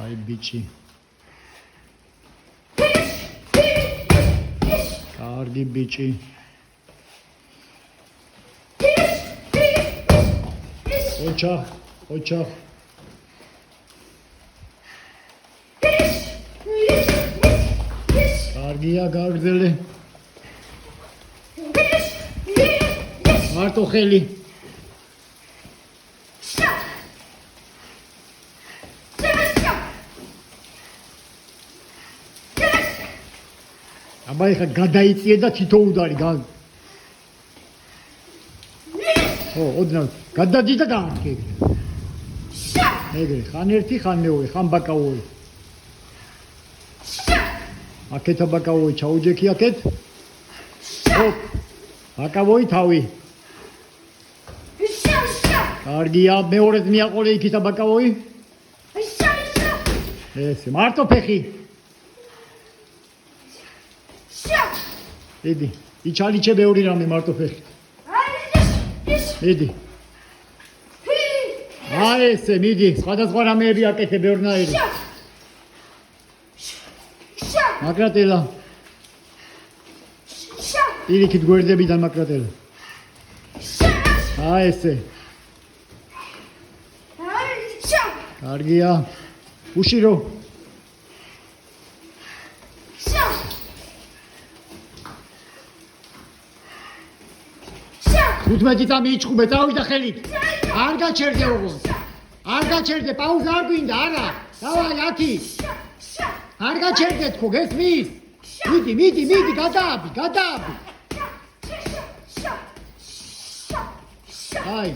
აი ბიჭი. კარგი ბიჭი. ოჩა. კარგია გაგრძელე. მარტო ხელი. აბა ეხა გადაიწიე და თითო უდარი გან. ოდნავ გადადი და გააკეთე. ეგრე ხან ერთი ხან მეორე ხან ბაკაოი. აკეთა ბაკაოი ჩაუჯექი აკეთ. ბაკაოი თავი. კარგია მეორედ მიაყოლე იქითა ბაკაოი. ესე მარტო ფეხი. ედი იჩალიჩე ბევრი რამე მარტო ფეხი. ედი აი ესე მიდი სხვადასხვა რამეები აკეთე ბევრნაირი. მაკრატელა პირიქით გვერდებიდან მაკრატელა. აი ესე კარგია უშირო. უთმეტი წამიიჭხუბე წავიდა ხელით. არ გაჩერდე ოღონდ. არ გაჩერდე პაუზა არ გვინდა არა. დავაი ათი. არ გაჩერდე თქო გესმის? მიდი გადააბი. აი